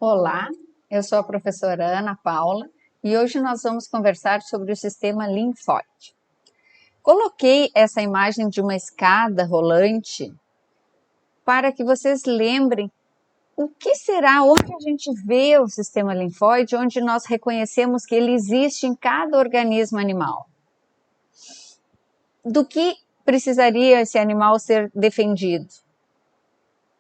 Olá, eu sou a professora Ana Paula e hoje nós vamos conversar sobre o sistema linfóide. Coloquei essa imagem de uma escada rolante para que vocês lembrem o que será, onde a gente vê o sistema linfóide, onde nós reconhecemos que ele existe em cada organismo animal. Do que precisaria esse animal ser defendido?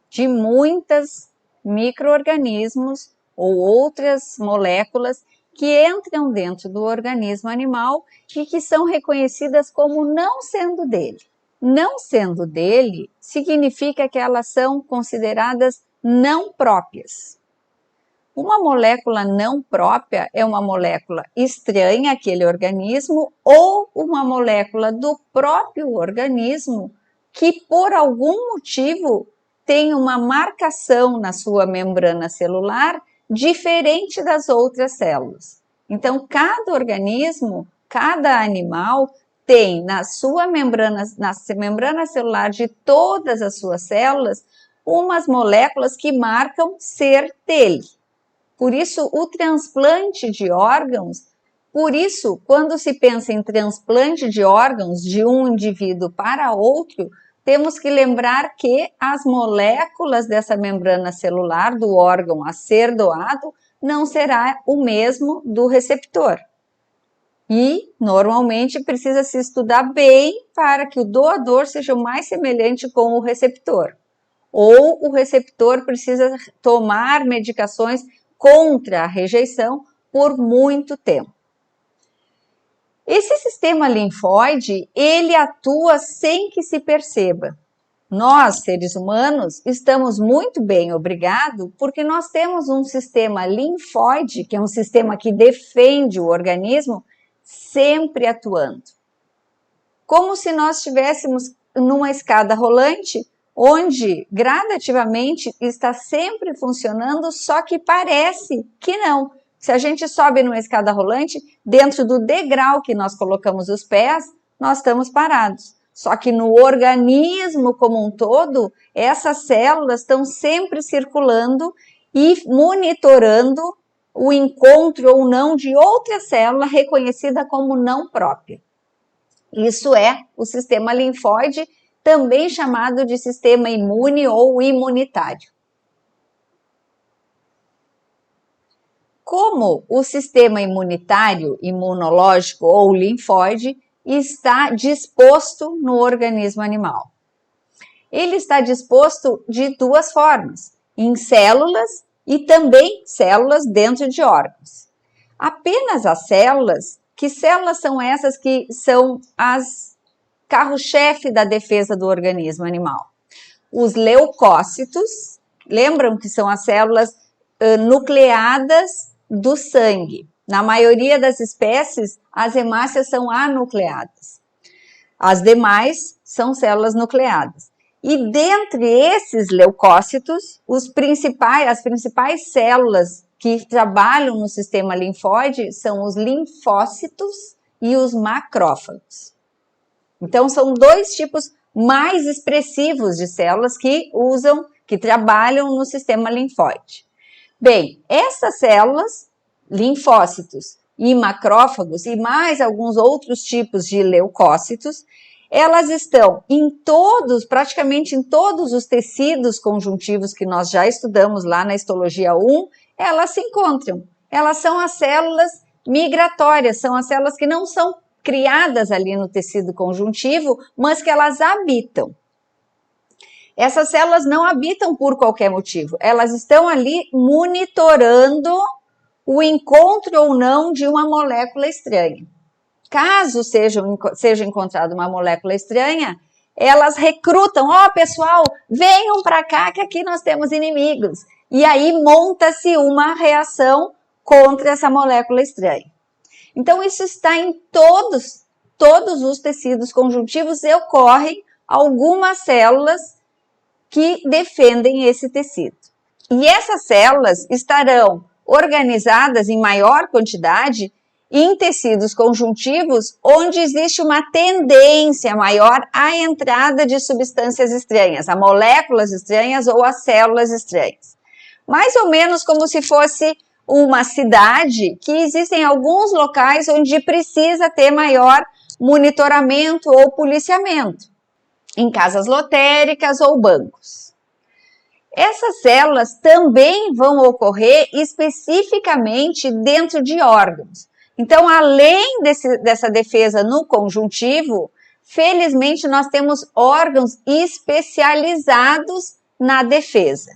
De muitas micro-organismos ou outras moléculas que entram dentro do organismo animal e que são reconhecidas como não sendo dele. Não sendo dele significa que elas são consideradas não próprias. Uma molécula não própria é uma molécula estranha àquele organismo ou uma molécula do próprio organismo que por algum motivo tem uma marcação na sua membrana celular diferente das outras células. Então, cada organismo, cada animal tem na membrana celular de todas as suas células umas moléculas que marcam ser dele. Por isso, o transplante de órgãos, quando se pensa em transplante de órgãos de um indivíduo para outro, temos que lembrar que as moléculas dessa membrana celular do órgão a ser doado não será o mesmo do receptor. E, normalmente, precisa se estudar bem para que o doador seja o mais semelhante com o receptor. Ou o receptor precisa tomar medicações contra a rejeição por muito tempo. Esse sistema linfóide, ele atua sem que se perceba. Nós, seres humanos, estamos muito bem, obrigado, porque nós temos um sistema linfóide, que é um sistema que defende o organismo, sempre atuando. Como se nós estivéssemos numa escada rolante, onde gradativamente está sempre funcionando, só que parece que não. Se a gente sobe numa escada rolante, dentro do degrau que nós colocamos os pés, nós estamos parados. Só que no organismo como um todo, essas células estão sempre circulando e monitorando o encontro ou não de outra célula reconhecida como não própria. Isso é o sistema linfóide, também chamado de sistema imune ou imunitário. Como o sistema imunitário, imunológico ou linfóide está disposto no organismo animal? Ele está disposto de duas formas, em células e também células dentro de órgãos. Apenas as células, que células são essas que são as carro-chefe da defesa do organismo animal? Os leucócitos, lembram que são as células nucleadas do sangue. Na maioria das espécies, as hemácias são anucleadas. As demais são células nucleadas. E dentre esses leucócitos, as principais células que trabalham no sistema linfóide são os linfócitos e os macrófagos. Então, são dois tipos mais expressivos de células que trabalham no sistema linfóide. Bem, essas células, linfócitos e macrófagos e mais alguns outros tipos de leucócitos, elas estão praticamente em todos os tecidos conjuntivos que nós já estudamos lá na histologia 1, elas se encontram. Elas são as células migratórias, são as células que não são criadas ali no tecido conjuntivo, mas que elas habitam. Essas células não habitam por qualquer motivo, elas estão ali monitorando o encontro ou não de uma molécula estranha. Caso seja encontrada uma molécula estranha, elas recrutam, pessoal, venham para cá que aqui nós temos inimigos. E aí monta-se uma reação contra essa molécula estranha. Então isso está em todos os tecidos conjuntivos e ocorrem algumas células que defendem esse tecido. E essas células estarão organizadas em maior quantidade em tecidos conjuntivos onde existe uma tendência maior à entrada de substâncias estranhas, a moléculas estranhas ou a células estranhas. Mais ou menos como se fosse uma cidade que existem alguns locais onde precisa ter maior monitoramento ou policiamento, em casas lotéricas ou bancos. Essas células também vão ocorrer especificamente dentro de órgãos. Então, além dessa defesa no conjuntivo, felizmente nós temos órgãos especializados na defesa.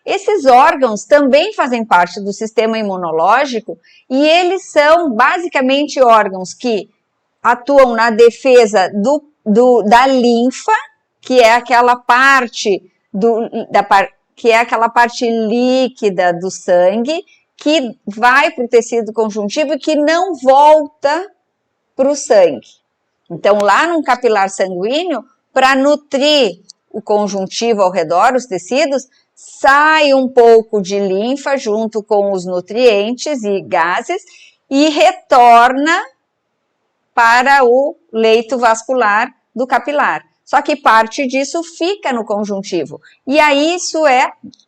Esses órgãos também fazem parte do sistema imunológico e eles são basicamente órgãos que atuam na defesa da linfa, que é aquela parte líquida do sangue, que vai para o tecido conjuntivo e que não volta para o sangue. Então, lá num capilar sanguíneo, para nutrir o conjuntivo ao redor, os tecidos, sai um pouco de linfa junto com os nutrientes e gases e retorna para o leito vascular do capilar. Só que parte disso fica no conjuntivo. E aí isso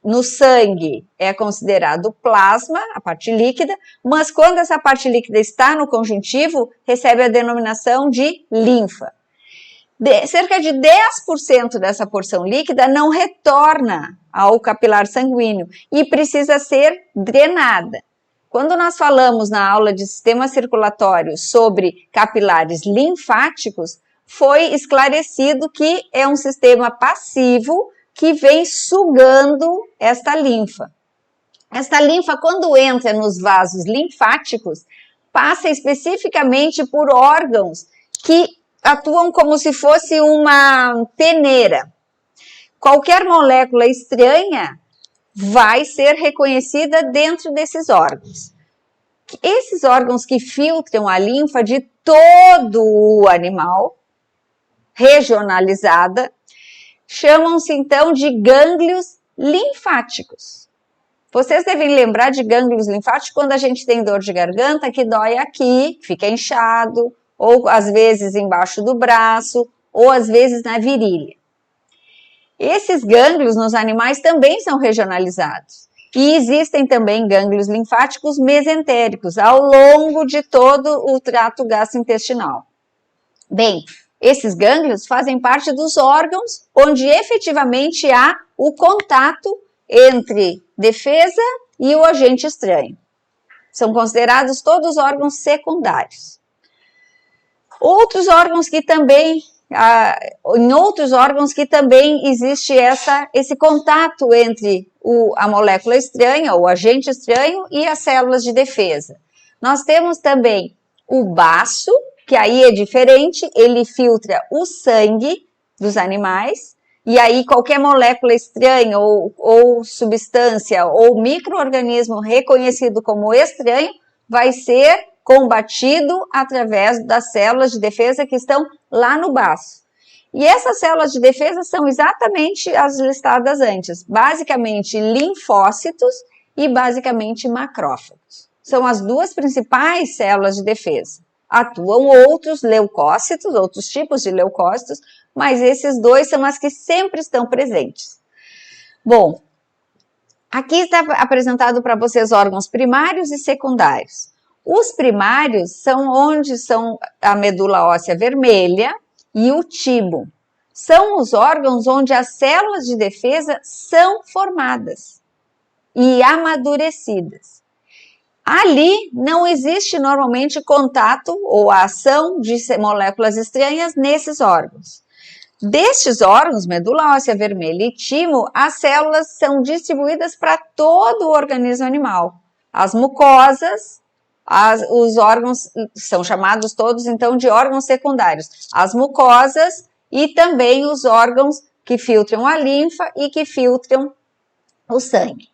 no sangue, é considerado plasma, a parte líquida, mas quando essa parte líquida está no conjuntivo, recebe a denominação de linfa. Cerca de 10% dessa porção líquida não retorna ao capilar sanguíneo e precisa ser drenada. Quando nós falamos na aula de sistema circulatório sobre capilares linfáticos, foi esclarecido que é um sistema passivo que vem sugando esta linfa. Esta linfa, quando entra nos vasos linfáticos, passa especificamente por órgãos que atuam como se fosse uma peneira. Qualquer molécula estranha vai ser reconhecida dentro desses órgãos. Esses órgãos que filtram a linfa de todo o animal, regionalizada, chamam-se então de gânglios linfáticos. Vocês devem lembrar de gânglios linfáticos quando a gente tem dor de garganta, que dói aqui, fica inchado, ou às vezes embaixo do braço, ou às vezes na virilha. Esses gânglios nos animais também são regionalizados. E existem também gânglios linfáticos mesentéricos ao longo de todo o trato gastrointestinal. Bem, esses gânglios fazem parte dos órgãos onde efetivamente há o contato entre defesa e o agente estranho. São considerados todos órgãos secundários. Outros órgãos que também, em outros órgãos que também existe esse contato entre a molécula estranha, o agente estranho e as células de defesa. Nós temos também o baço, que aí é diferente, ele filtra o sangue dos animais, e aí qualquer molécula estranha ou substância ou micro-organismo reconhecido como estranho vai ser combatido através das células de defesa que estão lá no baço. E essas células de defesa são exatamente as listadas antes, basicamente linfócitos e basicamente macrófagos. São as duas principais células de defesa. Atuam outros leucócitos, outros tipos de leucócitos, mas esses dois são as que sempre estão presentes. Bom, aqui está apresentado para vocês órgãos primários e secundários. Os primários são onde são a medula óssea vermelha e o timo. São os órgãos onde as células de defesa são formadas e amadurecidas. Ali não existe normalmente contato ou ação de moléculas estranhas nesses órgãos. Destes órgãos, medula óssea vermelha e timo, as células são distribuídas para todo o organismo animal. As mucosas, os órgãos são chamados todos então de órgãos secundários. As mucosas e também os órgãos que filtram a linfa e que filtram o sangue.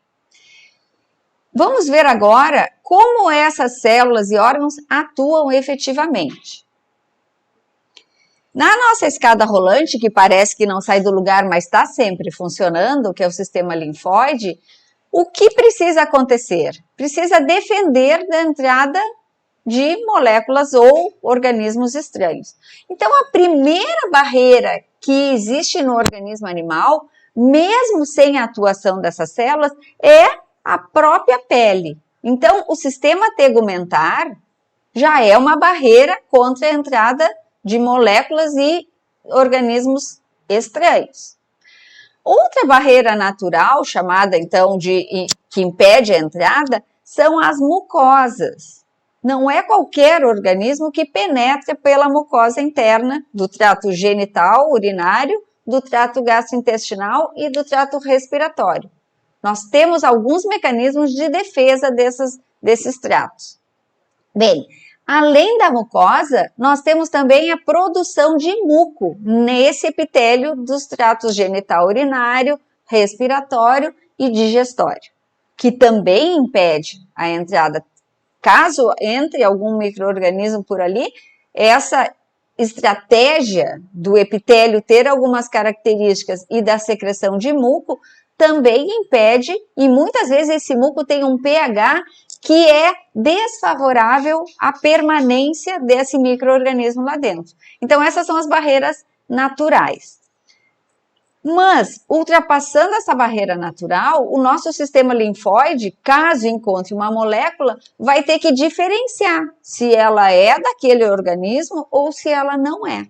Vamos ver agora como essas células e órgãos atuam efetivamente. Na nossa escada rolante, que parece que não sai do lugar, mas está sempre funcionando, que é o sistema linfóide, o que precisa acontecer? Precisa defender da entrada de moléculas ou organismos estranhos. Então, a primeira barreira que existe no organismo animal mesmo sem a atuação dessas células, é a própria pele. Então, o sistema tegumentar já é uma barreira contra a entrada de moléculas e organismos estranhos. Outra barreira natural, chamada então que impede a entrada, são as mucosas. Não é qualquer organismo que penetra pela mucosa interna do trato genital, urinário, do trato gastrointestinal e do trato respiratório. Nós temos alguns mecanismos de defesa desses tratos. Bem, além da mucosa, nós temos também a produção de muco nesse epitélio dos tratos genital, urinário, respiratório e digestório, que também impede a entrada. Caso entre algum micro-organismo por ali, essa estratégia do epitélio ter algumas características e da secreção de muco também impede, e muitas vezes esse muco tem um pH que é desfavorável à permanência desse micro-organismo lá dentro. Então, essas são as barreiras naturais. Mas, ultrapassando essa barreira natural, o nosso sistema linfóide, caso encontre uma molécula, vai ter que diferenciar se ela é daquele organismo ou se ela não é.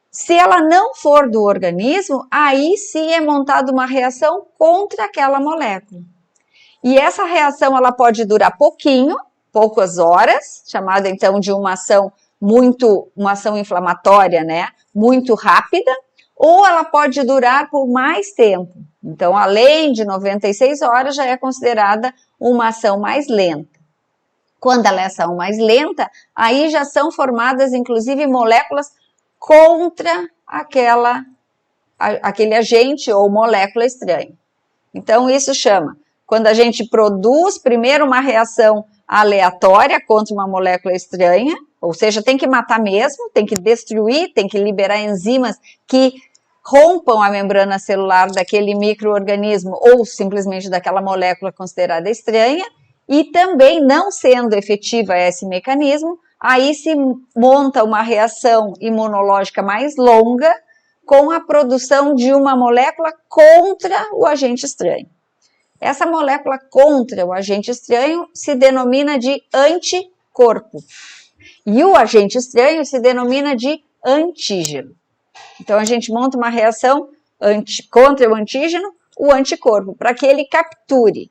Se ela não for do organismo, aí sim é montada uma reação contra aquela molécula. E essa reação ela pode durar poucas horas, chamada então de uma ação inflamatória, né? Muito rápida, ou ela pode durar por mais tempo. Então, além de 96 horas, já é considerada uma ação mais lenta. Quando ela é ação mais lenta, aí já são formadas, inclusive, moléculas contra aquele agente ou molécula estranha. Então, isso chama, quando a gente produz primeiro uma reação aleatória contra uma molécula estranha, ou seja, tem que matar mesmo, tem que destruir, tem que liberar enzimas que rompam a membrana celular daquele micro-organismo ou simplesmente daquela molécula considerada estranha, e também não sendo efetiva esse mecanismo, aí se monta uma reação imunológica mais longa com a produção de uma molécula contra o agente estranho. Essa molécula contra o agente estranho se denomina de anticorpo. E o agente estranho se denomina de antígeno. Então, a gente monta uma reação contra o antígeno, o anticorpo, para que ele capture.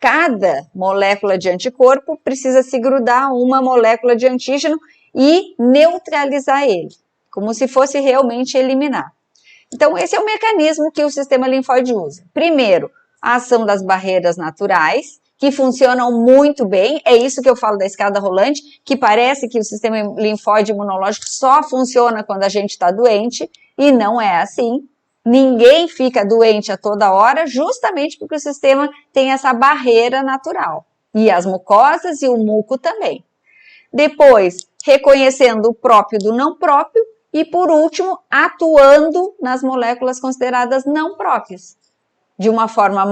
Cada molécula de anticorpo precisa se grudar a uma molécula de antígeno e neutralizar ele, como se fosse realmente eliminar. Então, esse é o mecanismo que o sistema linfóide usa. Primeiro, a ação das barreiras naturais, que funcionam muito bem, é isso que eu falo da escada rolante, que parece que o sistema linfóide imunológico só funciona quando a gente está doente, e não é assim. Ninguém fica doente a toda hora, justamente porque o sistema tem essa barreira natural. E as mucosas e o muco também. Depois, reconhecendo o próprio do não próprio, e por último, atuando nas moléculas consideradas não próprias, de uma forma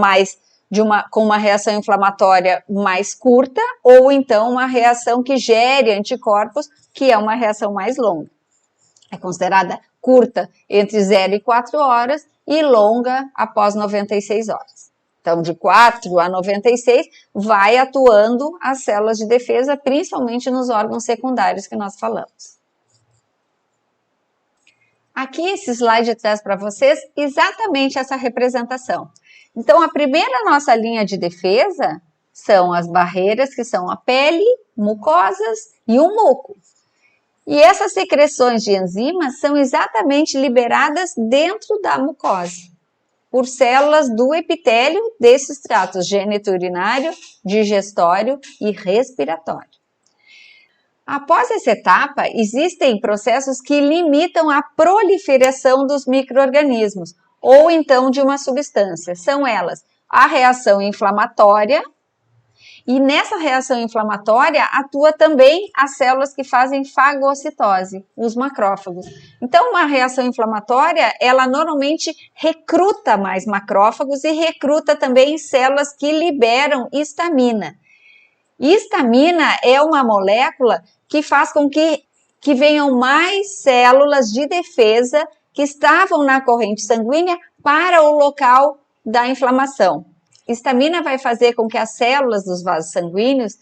com uma reação inflamatória mais curta, ou então uma reação que gere anticorpos, que é uma reação mais longa. É considerada curta entre 0 e 4 horas e longa após 96 horas. Então, de 4 a 96, vai atuando as células de defesa, principalmente nos órgãos secundários que nós falamos. Aqui esse slide traz para vocês exatamente essa representação. Então, a primeira nossa linha de defesa são as barreiras, que são a pele, mucosas e o muco. E essas secreções de enzimas são exatamente liberadas dentro da mucosa, por células do epitélio desses tratos geniturinário, digestório e respiratório. Após essa etapa, existem processos que limitam a proliferação dos micro-organismos, ou então de uma substância. São elas a reação inflamatória, e nessa reação inflamatória atua também as células que fazem fagocitose, os macrófagos. Então, uma reação inflamatória, ela normalmente recruta mais macrófagos e recruta também células que liberam histamina. Histamina é uma molécula que faz com que venham mais células de defesa que estavam na corrente sanguínea para o local da inflamação. Histamina vai fazer com que as células dos vasos sanguíneos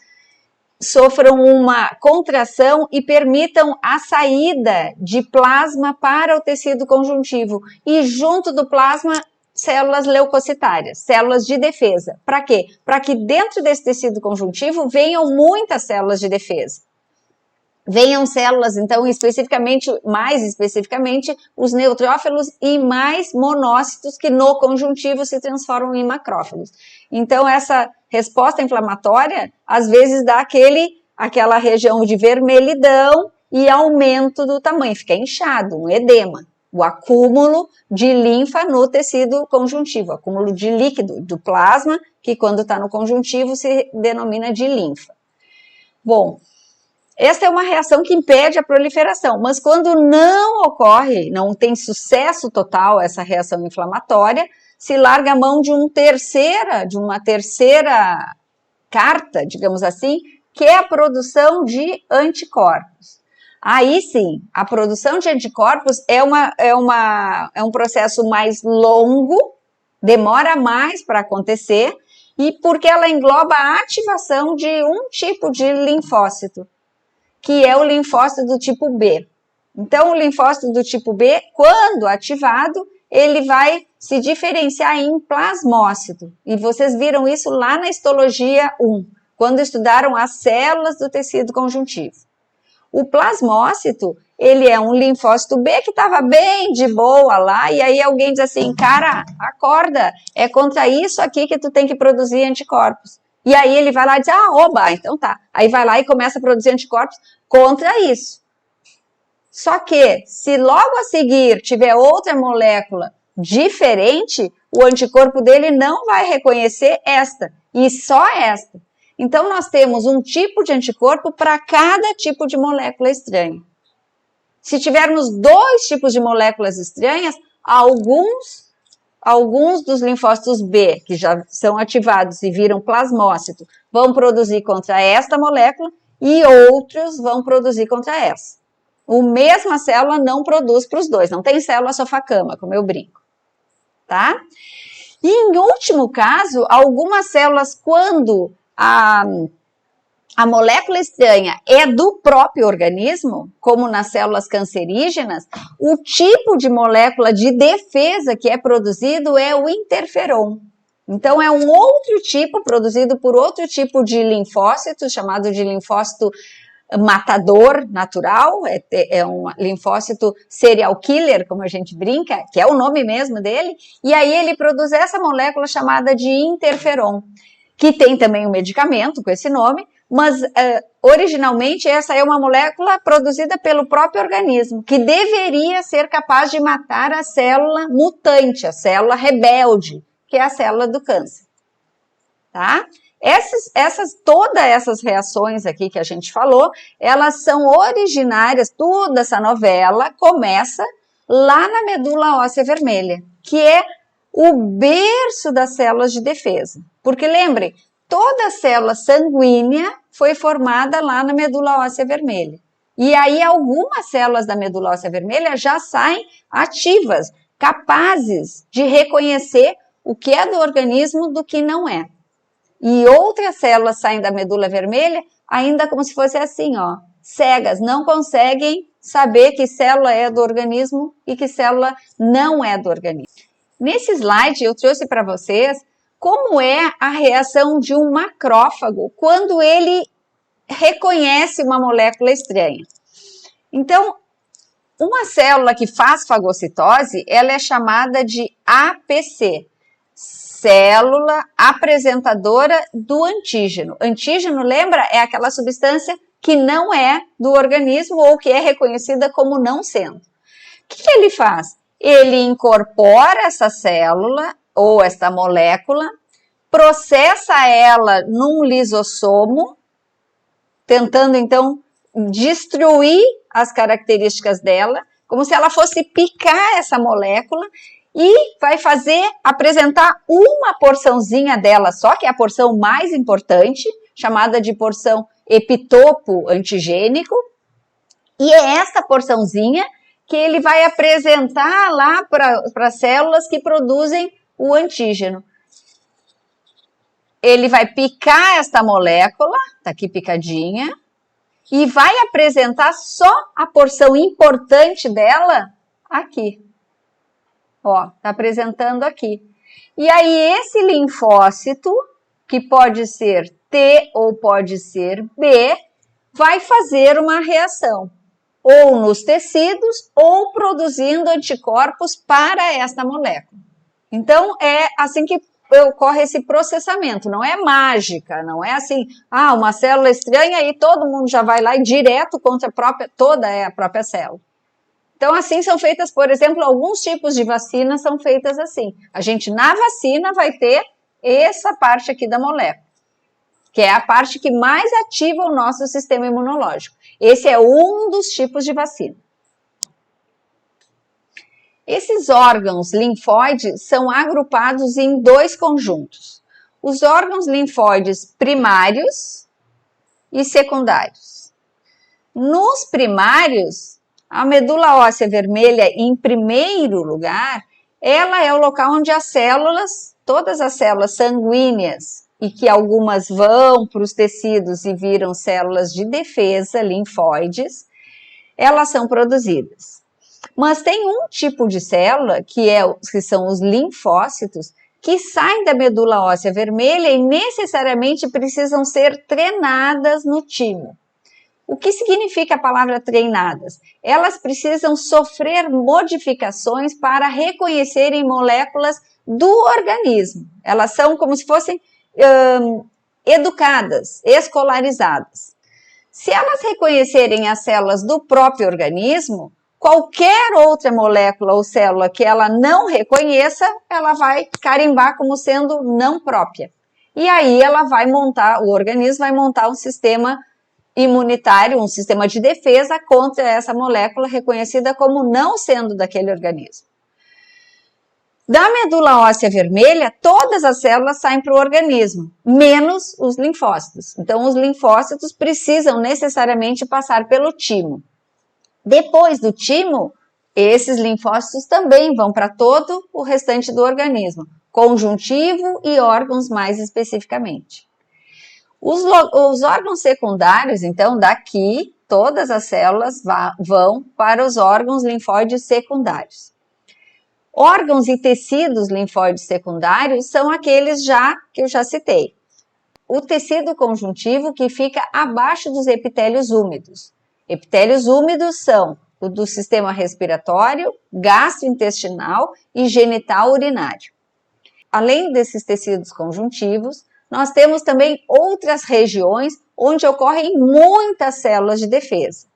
sofram uma contração e permitam a saída de plasma para o tecido conjuntivo. E junto do plasma, células leucocitárias, células de defesa. Para quê? Para que dentro desse tecido conjuntivo venham muitas células de defesa. Venham células, então, mais especificamente, os neutrófilos e mais monócitos que no conjuntivo se transformam em macrófagos. Então, essa resposta inflamatória, às vezes, dá aquela região de vermelhidão e aumento do tamanho, fica inchado, um edema. O acúmulo de linfa no tecido conjuntivo, acúmulo de líquido, do plasma, que quando está no conjuntivo se denomina de linfa. Bom, esta é uma reação que impede a proliferação, mas quando não ocorre, não tem sucesso total essa reação inflamatória, se larga a mão de uma terceira carta, digamos assim, que é a produção de anticorpos. Aí sim, a produção de anticorpos é um processo mais longo, demora mais para acontecer, e porque ela engloba a ativação de um tipo de linfócito, que é o linfócito do tipo B. Então, o linfócito do tipo B, quando ativado, ele vai se diferenciar em plasmócito. E vocês viram isso lá na histologia 1, quando estudaram as células do tecido conjuntivo. O plasmócito, ele é um linfócito B que estava bem de boa lá, e aí alguém diz assim, cara, acorda, é contra isso aqui que tu tem que produzir anticorpos. E aí ele vai lá e diz, oba, então tá. Aí vai lá e começa a produzir anticorpos contra isso. Só que, se logo a seguir tiver outra molécula diferente, o anticorpo dele não vai reconhecer esta, e só esta. Então, nós temos um tipo de anticorpo para cada tipo de molécula estranha. Se tivermos 2 tipos de moléculas estranhas, alguns dos linfócitos B, que já são ativados e viram plasmócito, vão produzir contra esta molécula e outros vão produzir contra essa. A mesma célula não produz para os dois, não tem célula sofacama, como eu brinco. Tá? E em último caso, algumas células, quando a molécula estranha é do próprio organismo, como nas células cancerígenas, o tipo de molécula de defesa que é produzido é o interferon. Então, é um outro tipo, produzido por outro tipo de linfócito, chamado de linfócito matador natural, é um linfócito serial killer, como a gente brinca, que é o nome mesmo dele, e aí ele produz essa molécula chamada de interferon, que tem também um medicamento com esse nome, mas originalmente essa é uma molécula produzida pelo próprio organismo, que deveria ser capaz de matar a célula mutante, a célula rebelde, que é a célula do câncer. Tá? Todas essas reações aqui que a gente falou, elas são originárias, toda essa novela começa lá na medula óssea vermelha, que é o berço das células de defesa. Porque lembrem, toda célula sanguínea foi formada lá na medula óssea vermelha. E aí algumas células da medula óssea vermelha já saem ativas, capazes de reconhecer o que é do organismo do que não é. E outras células saem da medula vermelha ainda como se fosse assim, ó, cegas, não conseguem saber que célula é do organismo e que célula não é do organismo. Nesse slide eu trouxe para vocês como é a reação de um macrófago quando ele reconhece uma molécula estranha. Então, uma célula que faz fagocitose, ela é chamada de APC, célula apresentadora do antígeno. Antígeno, lembra? É aquela substância que não é do organismo ou que é reconhecida como não sendo. O que ele faz? Ele incorpora essa célula ou essa molécula, processa ela num lisossomo, tentando então destruir as características dela, como se ela fosse picar essa molécula e vai apresentar uma porçãozinha dela só, que é a porção mais importante, chamada de porção epitopo antigênico, e é essa porçãozinha que ele vai apresentar lá para as células que produzem o antígeno. Ele vai picar esta molécula, tá aqui picadinha, e vai apresentar só a porção importante dela aqui. Ó, tá apresentando aqui. E aí esse linfócito, que pode ser T ou pode ser B, vai fazer uma reação, ou nos tecidos, ou produzindo anticorpos para esta molécula. Então, é assim que ocorre esse processamento, não é mágica, não é assim, uma célula estranha e todo mundo já vai lá e direto contra toda a própria célula. Então, assim são feitas, por exemplo, alguns tipos de vacinas são feitas assim. A gente, na vacina, vai ter essa parte aqui da molécula, que é a parte que mais ativa o nosso sistema imunológico. Esse é um dos tipos de vacina. Esses órgãos linfóides são agrupados em dois conjuntos. Os órgãos linfóides primários e secundários. Nos primários, a medula óssea vermelha, em primeiro lugar, ela é o local onde as células, todas as células sanguíneas, e que algumas vão para os tecidos e viram células de defesa, linfóides, elas são produzidas. Mas tem um tipo de célula, que são os linfócitos, que saem da medula óssea vermelha e necessariamente precisam ser treinadas no timo. O que significa a palavra treinadas? Elas precisam sofrer modificações para reconhecerem moléculas do organismo. Elas são como se fossem educadas, escolarizadas. Se elas reconhecerem as células do próprio organismo, qualquer outra molécula ou célula que ela não reconheça, ela vai carimbar como sendo não própria. E aí o organismo vai montar um sistema imunitário, um sistema de defesa contra essa molécula reconhecida como não sendo daquele organismo. Da medula óssea vermelha, todas as células saem para o organismo, menos os linfócitos. Então, os linfócitos precisam necessariamente passar pelo timo. Depois do timo, esses linfócitos também vão para todo o restante do organismo, conjuntivo e órgãos mais especificamente. Os órgãos secundários, então, daqui, todas as células vão para os órgãos linfóides secundários. Órgãos e tecidos linfóides secundários são aqueles que eu já citei. O tecido conjuntivo que fica abaixo dos epitélios úmidos. Epitélios úmidos são o do sistema respiratório, gastrointestinal e genital urinário. Além desses tecidos conjuntivos, nós temos também outras regiões onde ocorrem muitas células de defesa.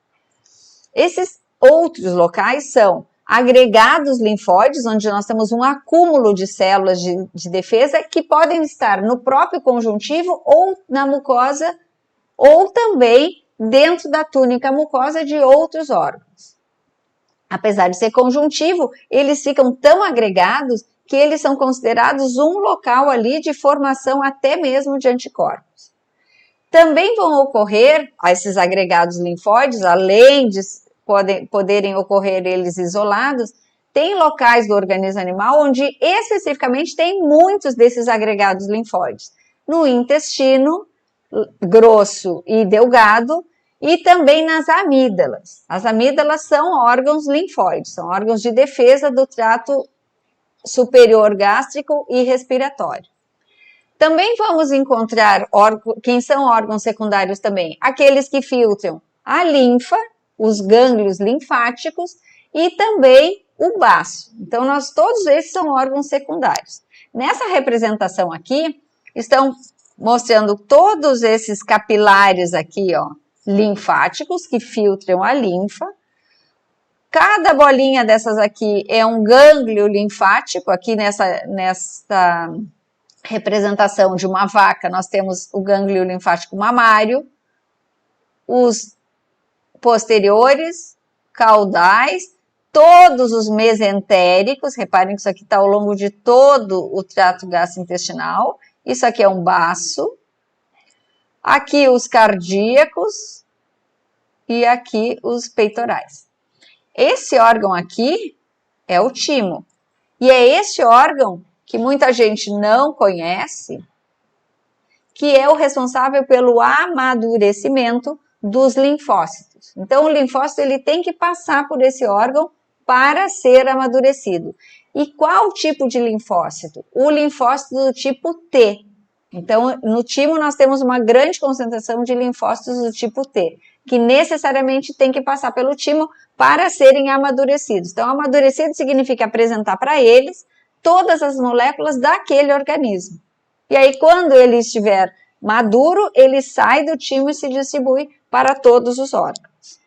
Esses outros locais são agregados linfóides, onde nós temos um acúmulo de células de defesa que podem estar no próprio conjuntivo ou na mucosa, ou também dentro da túnica mucosa de outros órgãos. Apesar de ser conjuntivo, eles ficam tão agregados que eles são considerados um local ali de formação até mesmo de anticorpos. Também vão ocorrer esses agregados linfóides, além de poderem ocorrer eles isolados, tem locais do organismo animal onde especificamente tem muitos desses agregados linfóides. No intestino grosso e delgado e também nas amígdalas. As amígdalas são órgãos linfóides, são órgãos de defesa do trato superior gástrico e respiratório. Também vamos encontrar quem são órgãos secundários também, aqueles que filtram a linfa, os gânglios linfáticos e também o baço. Então, todos esses são órgãos secundários. Nessa representação aqui, estão mostrando todos esses capilares aqui, ó, linfáticos que filtram a linfa. Cada bolinha dessas aqui é um gânglio linfático. Aqui nessa representação de uma vaca, nós temos o gânglio linfático mamário, os posteriores, caudais, todos os mesentéricos. Reparem que isso aqui está ao longo de todo o trato gastrointestinal. Isso aqui é um baço. Aqui os cardíacos e aqui os peitorais. Esse órgão aqui é o timo. E é esse órgão que muita gente não conhece, que é o responsável pelo amadurecimento dos linfócitos. Então, o linfócito ele tem que passar por esse órgão para ser amadurecido. E qual tipo de linfócito? O linfócito do tipo T. Então, no timo nós temos uma grande concentração de linfócitos do tipo T, que necessariamente tem que passar pelo timo para serem amadurecidos. Então, amadurecido significa apresentar para eles todas as moléculas daquele organismo. E aí, quando ele estiver maduro, ele sai do timo e se distribui para todos os órgãos.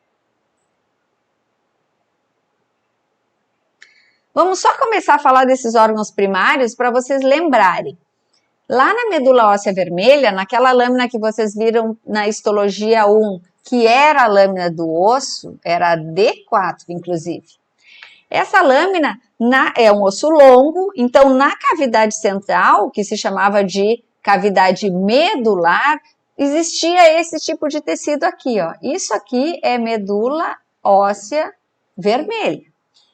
Vamos só começar a falar desses órgãos primários para vocês lembrarem. Lá na medula óssea vermelha, naquela lâmina que vocês viram na histologia 1, que era a lâmina do osso, era a D4, inclusive. Essa lâmina é um osso longo, então na cavidade central, que se chamava de cavidade medular, existia esse tipo de tecido aqui, ó. Isso aqui é medula óssea vermelha.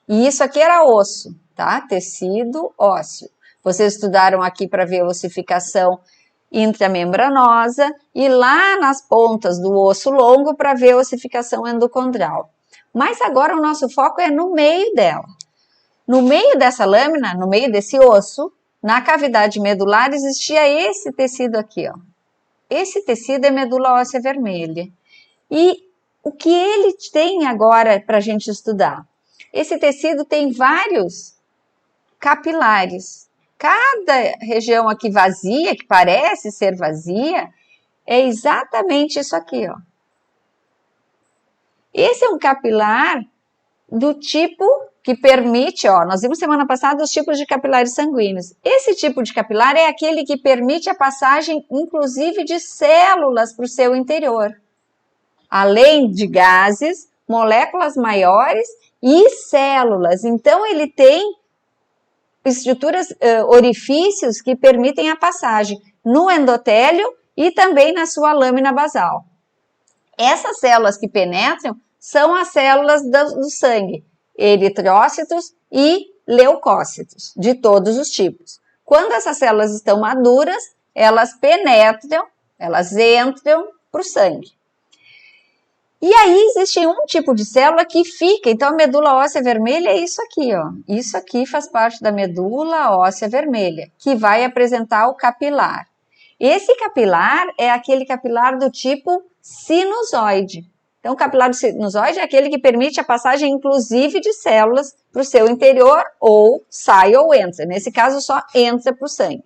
E isso aqui era osso, tá? Tecido ósseo. Vocês estudaram aqui para ver a ossificação intramembranosa e lá nas pontas do osso longo para ver a ossificação endocondral. Mas agora o nosso foco é no meio dela. No meio dessa lâmina, no meio desse osso, na cavidade medular existia esse tecido aqui, ó. Esse tecido é medula óssea vermelha. E o que ele tem agora para a gente estudar? Esse tecido tem vários capilares. Cada região aqui vazia, que parece ser vazia, é exatamente isso aqui, ó. Esse é um capilar do tipo que permite, ó, nós vimos semana passada os tipos de capilares sanguíneos. Esse tipo de capilar é aquele que permite a passagem, inclusive, de células para o seu interior. Além de gases, moléculas maiores e células. Então, ele tem estruturas, orifícios que permitem a passagem no endotélio e também na sua lâmina basal. Essas células que penetram são as células do sangue, eritrócitos e leucócitos, de todos os tipos. Quando essas células estão maduras, elas penetram, elas entram para o sangue. E aí existe um tipo de célula que fica, então a medula óssea vermelha é isso aqui, ó. Isso aqui faz parte da medula óssea vermelha, que vai apresentar o capilar. Esse capilar é aquele capilar do tipo sinusoide. Então, o capilar sinusoide é aquele que permite a passagem, inclusive, de células para o seu interior, ou sai ou entra. Nesse caso, só entra para o sangue.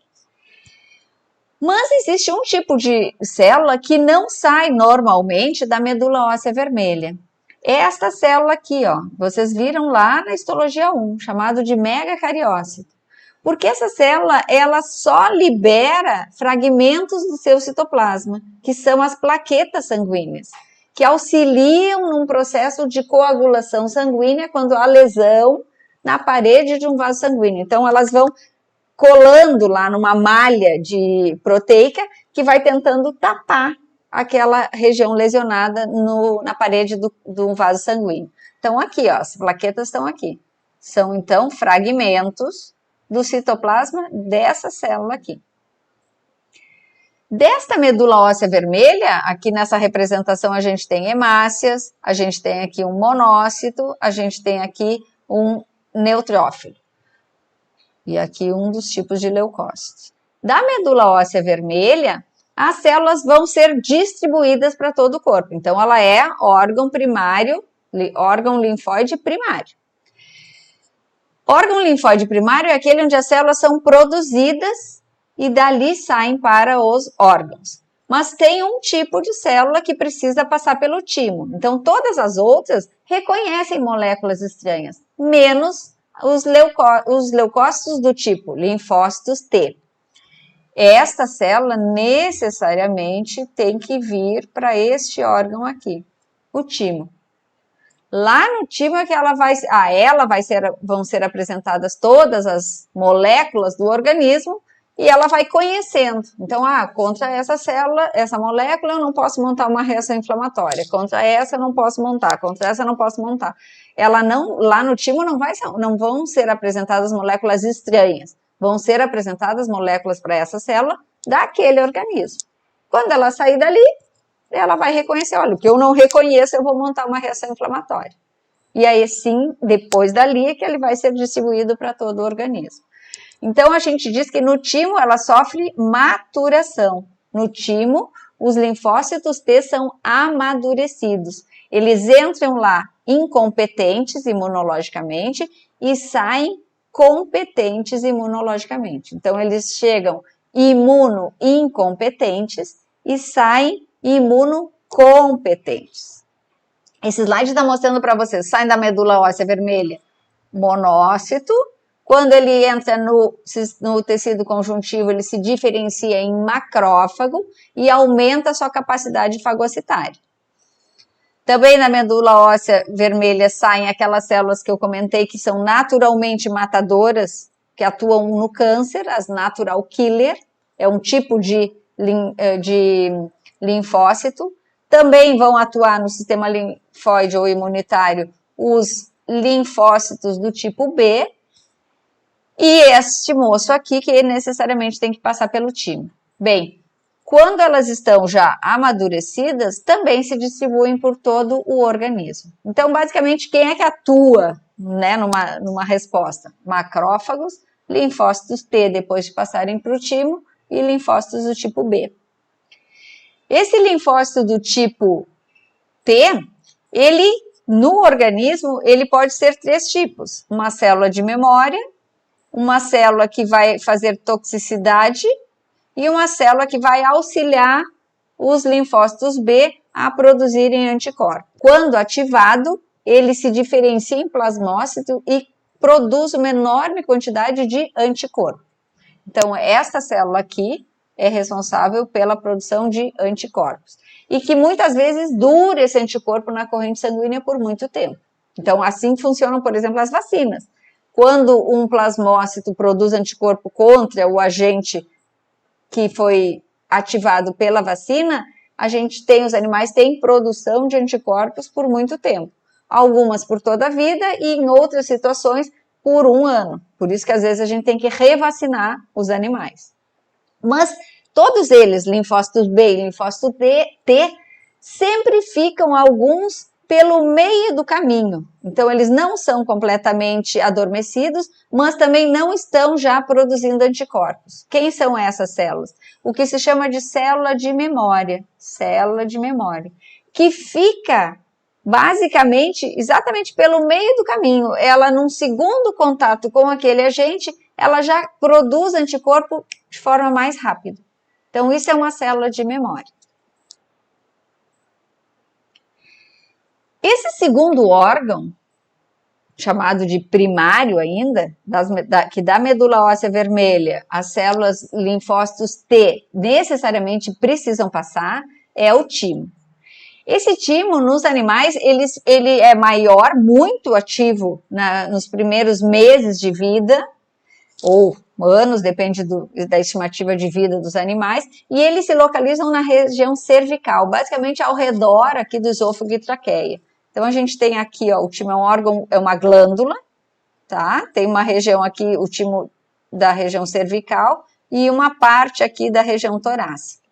Mas existe um tipo de célula que não sai normalmente da medula óssea vermelha. É esta célula aqui, ó. Vocês viram lá na histologia 1, chamado de megacariócito. Porque essa célula, ela só libera fragmentos do seu citoplasma, que são as plaquetas sanguíneas, que auxiliam num processo de coagulação sanguínea quando há lesão na parede de um vaso sanguíneo. Então, elas vão colando lá numa malha proteica que vai tentando tapar aquela região lesionada na parede do vaso sanguíneo. Então, aqui, ó, as plaquetas estão aqui. São, então, fragmentos do citoplasma dessa célula aqui. Desta medula óssea vermelha, aqui nessa representação a gente tem hemácias, a gente tem aqui um monócito, a gente tem aqui um neutrófilo. E aqui um dos tipos de leucócitos. Da medula óssea vermelha, as células vão ser distribuídas para todo o corpo. Então, ela é órgão primário, órgão linfóide primário. Órgão linfóide primário é aquele onde as células são produzidas e dali saem para os órgãos. Mas tem um tipo de célula que precisa passar pelo timo. Então, todas as outras reconhecem moléculas estranhas, menos os leucócitos do tipo linfócitos T. Esta célula necessariamente tem que vir para este órgão aqui, o timo. Lá no timo é que vão ser apresentadas todas as moléculas do organismo e ela vai conhecendo. Então, contra essa célula, essa molécula, eu não posso montar uma reação inflamatória. Contra essa, eu não posso montar. Contra essa, eu não posso montar. Ela não, lá no timo não vão ser apresentadas moléculas estranhas. Vão ser apresentadas moléculas para essa célula daquele organismo. Quando ela sair dali, ela vai reconhecer, olha, o que eu não reconheço, eu vou montar uma reação inflamatória. E aí, sim, depois dali é que ele vai ser distribuído para todo o organismo. Então, a gente diz que no timo ela sofre maturação. No timo, os linfócitos T são amadurecidos. Eles entram lá incompetentes imunologicamente e saem competentes imunologicamente. Então, eles chegam imuno-incompetentes e saem imunocompetentes. Esse slide está mostrando para vocês, saem da medula óssea vermelha, monócito. Quando ele entra no tecido conjuntivo, ele se diferencia em macrófago e aumenta a sua capacidade fagocitária. Também na medula óssea vermelha saem aquelas células que eu comentei que são naturalmente matadoras, que atuam no câncer, as natural killer, é um tipo de linfócito. Também vão atuar no sistema linfóide ou imunitário os linfócitos do tipo B, e este moço aqui que necessariamente tem que passar pelo timo. Bem, quando elas estão já amadurecidas, também se distribuem por todo o organismo. Então, basicamente, quem é que atua, né, numa resposta? Macrófagos, linfócitos T depois de passarem para o timo e linfócitos do tipo B. Esse linfócito do tipo T, ele, no organismo, ele pode ser 3 tipos. Uma célula de memória, uma célula que vai fazer toxicidade e uma célula que vai auxiliar os linfócitos B a produzirem anticorpos. Quando ativado, ele se diferencia em plasmócito e produz uma enorme quantidade de anticorpo. Então, essa célula aqui é responsável pela produção de anticorpos. E que muitas vezes dura esse anticorpo na corrente sanguínea por muito tempo. Então, assim funcionam, por exemplo, as vacinas. Quando um plasmócito produz anticorpo contra o agente que foi ativado pela vacina, os animais têm produção de anticorpos por muito tempo. Algumas por toda a vida e em outras situações por 1 ano. Por isso que às vezes a gente tem que revacinar os animais. Mas todos eles, linfócitos B e linfócito T, sempre ficam alguns pelo meio do caminho. Então, eles não são completamente adormecidos, mas também não estão já produzindo anticorpos. Quem são essas células? O que se chama de célula de memória, que fica basicamente exatamente pelo meio do caminho. Ela, num segundo contato com aquele agente, ela já produz anticorpo de forma mais rápida. Então, isso é uma célula de memória. Esse segundo órgão, chamado de primário ainda, que da medula óssea vermelha, as células linfócitos T necessariamente precisam passar, é o timo. Esse timo, nos animais, ele é maior, muito ativo nos primeiros meses de vida, ou anos, depende da estimativa de vida dos animais, e eles se localizam na região cervical, basicamente ao redor aqui do esôfago e traqueia. Então, a gente tem aqui, ó, o timo é um órgão, é uma glândula, tá? Tem uma região aqui, o timo da região cervical, e uma parte aqui da região torácica.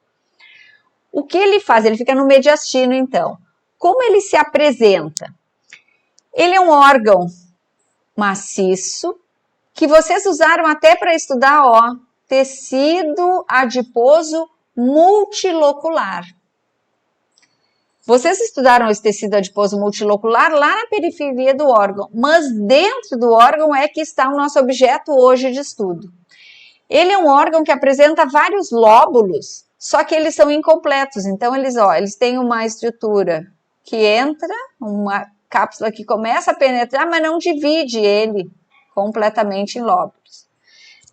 O que ele faz? Ele fica no mediastino, então. Como ele se apresenta? Ele é um órgão maciço, que vocês usaram até para estudar, ó, tecido adiposo multilocular. Vocês estudaram esse tecido adiposo multilocular lá na periferia do órgão, mas dentro do órgão é que está o nosso objeto hoje de estudo. Ele é um órgão que apresenta vários lóbulos, só que eles são incompletos. Então, eles têm uma estrutura que entra, uma cápsula que começa a penetrar, mas não divide ele completamente em lóbulos.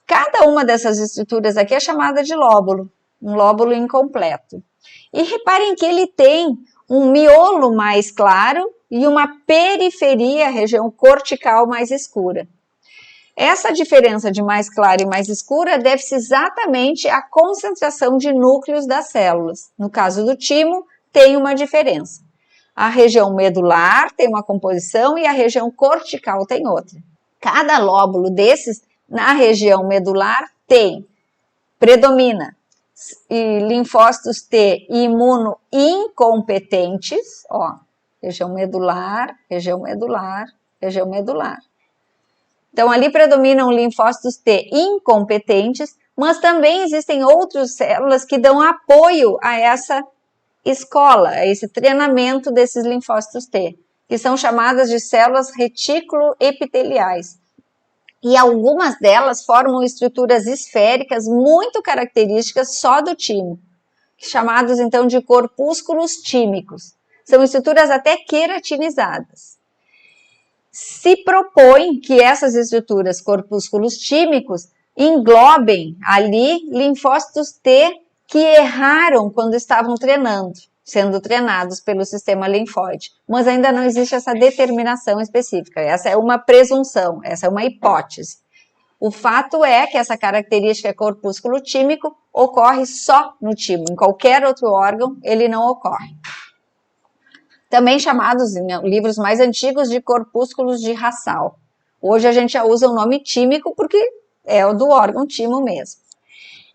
Cada uma dessas estruturas aqui é chamada de lóbulo, um lóbulo incompleto. E reparem que ele tem um miolo mais claro e uma periferia, região cortical mais escura. Essa diferença de mais clara e mais escura deve-se exatamente à concentração de núcleos das células. No caso do timo, tem uma diferença. A região medular tem uma composição e a região cortical tem outra. Cada lóbulo desses, na região medular, predomina linfócitos T imunoincompetentes, ó, região medular, região medular, região medular. Então, ali predominam linfócitos T incompetentes, mas também existem outras células que dão apoio a essa escola, a esse treinamento desses linfócitos T, que são chamadas de células retículo-epiteliais. E algumas delas formam estruturas esféricas muito características só do timo, chamados então de corpúsculos tímicos. São estruturas até queratinizadas. Se propõe que essas estruturas, corpúsculos tímicos, englobem ali linfócitos T que erraram quando estavam treinando, sendo treinados pelo sistema linfóide. Mas ainda não existe essa determinação específica. Essa é uma presunção, essa é uma hipótese. O fato é que essa característica corpúsculo tímico ocorre só no timo. Em qualquer outro órgão, ele não ocorre. Também chamados, em livros mais antigos, de corpúsculos de Hassall. Hoje a gente já usa o nome tímico porque é o do órgão timo mesmo.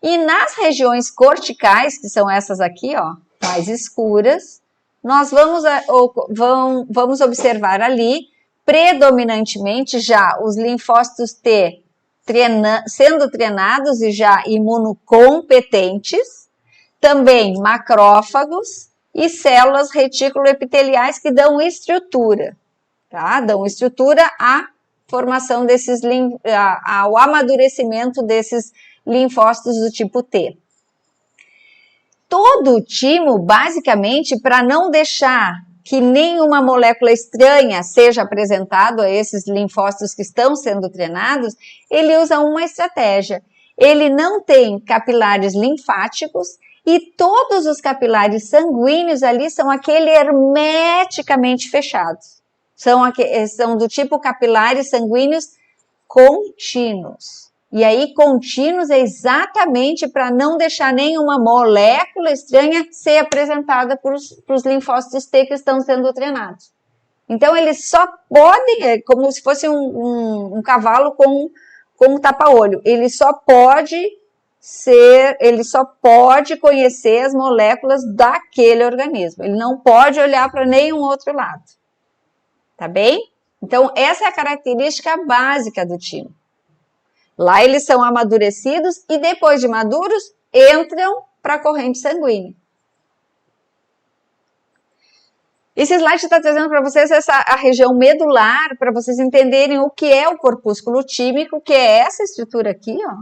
E nas regiões corticais, que são essas aqui, ó, mais escuras, nós vamos observar ali, predominantemente já os linfócitos T sendo treinados e já imunocompetentes, também macrófagos, e células retículo-epiteliais que dão estrutura, tá? Dão estrutura à formação desses, ao amadurecimento desses linfócitos do tipo T. Todo o timo, basicamente, para não deixar que nenhuma molécula estranha seja apresentado a esses linfócitos que estão sendo treinados, ele usa uma estratégia. Ele não tem capilares linfáticos, e todos os capilares sanguíneos ali são hermeticamente fechados. São do tipo capilares sanguíneos contínuos. E aí, contínuos é exatamente para não deixar nenhuma molécula estranha ser apresentada para os linfócitos T que estão sendo treinados. Então, eles só podem, é como se fosse um cavalo com um tapa-olho, ele só pode conhecer as moléculas daquele organismo. Ele não pode olhar para nenhum outro lado. Tá bem? Então, essa é a característica básica do timo. Lá eles são amadurecidos e depois de maduros, entram para a corrente sanguínea. Esse slide está trazendo para vocês a região medular, para vocês entenderem o que é o corpúsculo tímico, que é essa estrutura aqui, ó.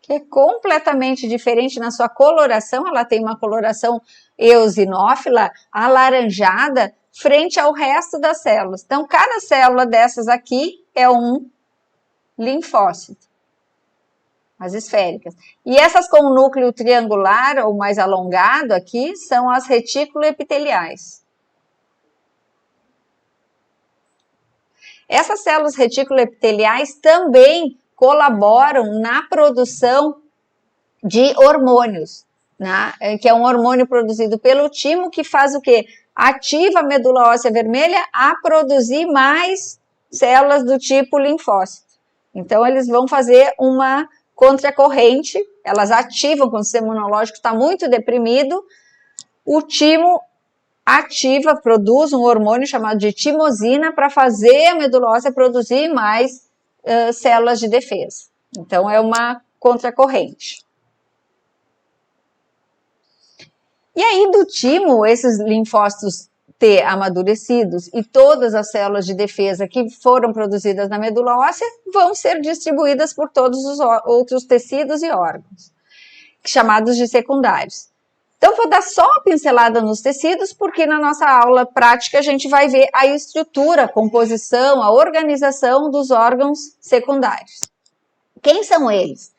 Que é completamente diferente na sua coloração, ela tem uma coloração eosinófila, alaranjada, frente ao resto das células. Então, cada célula dessas aqui é um linfócito, as esféricas. E essas com o núcleo triangular ou mais alongado aqui são as retículo-epiteliais. Essas células retículo-epiteliais também colaboram na produção de hormônios, né? Que é um hormônio produzido pelo timo que faz o quê? Ativa a medula óssea vermelha a produzir mais células do tipo linfócito. Então, eles vão fazer uma contracorrente, elas ativam quando o sistema imunológico está muito deprimido, o timo produz um hormônio chamado de timosina para fazer a medula óssea produzir mais células de defesa. Então, é uma contracorrente. E aí, do timo, esses linfócitos T amadurecidos e todas as células de defesa que foram produzidas na medula óssea vão ser distribuídas por todos os outros tecidos e órgãos, chamados de secundários. Então, vou dar só uma pincelada nos tecidos, porque na nossa aula prática a gente vai ver a estrutura, a composição, a organização dos órgãos secundários. Quem são eles?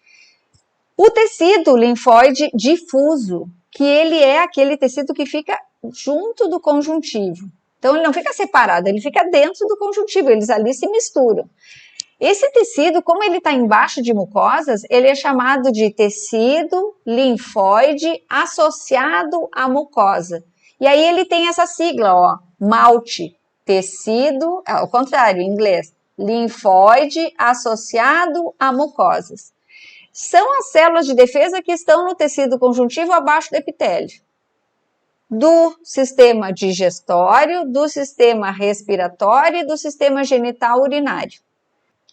O tecido linfóide difuso, que ele é aquele tecido que fica junto do conjuntivo. Então, ele não fica separado, ele fica dentro do conjuntivo, eles ali se misturam. Esse tecido, como ele está embaixo de mucosas, ele é chamado de tecido linfóide associado à mucosa. E aí ele tem essa sigla, ó, MALT, tecido, ao contrário, em inglês, linfóide associado a mucosas. São as células de defesa que estão no tecido conjuntivo abaixo do epitélio, do sistema digestório, do sistema respiratório e do sistema genital urinário.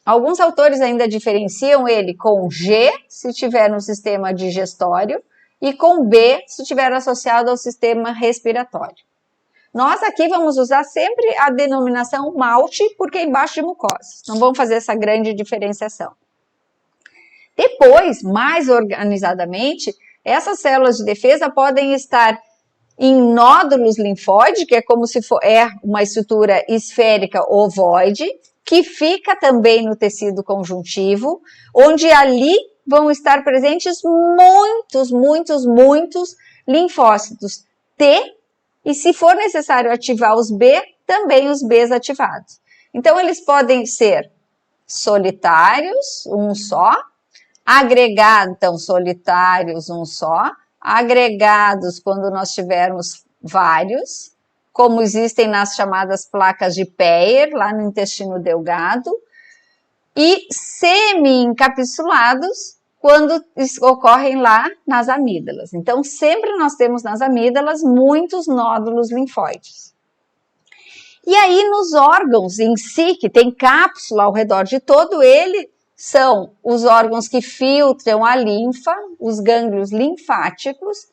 Alguns autores ainda diferenciam ele com G, se estiver no sistema digestório, e com B, se estiver associado ao sistema respiratório. Nós aqui vamos usar sempre a denominação MALT, porque é embaixo de mucosas. Não vamos fazer essa grande diferenciação. Depois, mais organizadamente, essas células de defesa podem estar em nódulos linfóide, que é como se for uma estrutura esférica ovoide, que fica também no tecido conjuntivo, onde ali vão estar presentes muitos linfócitos T, e se for necessário ativar os B, também os Bs ativados. Então, eles podem ser solitários, um só, agregados, então, solitários, um só, agregados quando nós tivermos vários, como existem nas chamadas placas de Peyer, lá no intestino delgado, e semi-encapsulados quando ocorrem lá nas amígdalas. Então, sempre nós temos nas amígdalas muitos nódulos linfóides. E aí, nos órgãos em si, que tem cápsula ao redor de todo ele, são os órgãos que filtram a linfa, os gânglios linfáticos,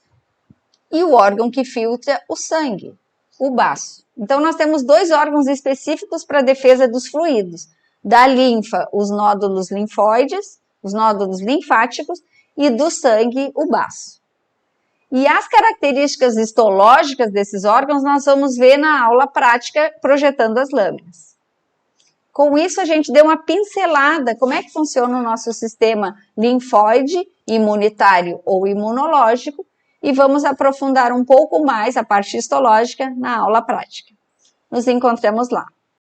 e o órgão que filtra o sangue, o baço. Então, nós temos dois órgãos específicos para a defesa dos fluidos. Da linfa, os nódulos linfóides, os nódulos linfáticos, e do sangue, o baço. E as características histológicas desses órgãos nós vamos ver na aula prática projetando as lâminas. Com isso, a gente deu uma pincelada como é que funciona o nosso sistema linfóide, imunitário ou imunológico, e vamos aprofundar um pouco mais a parte histológica na aula prática. Nos encontramos lá.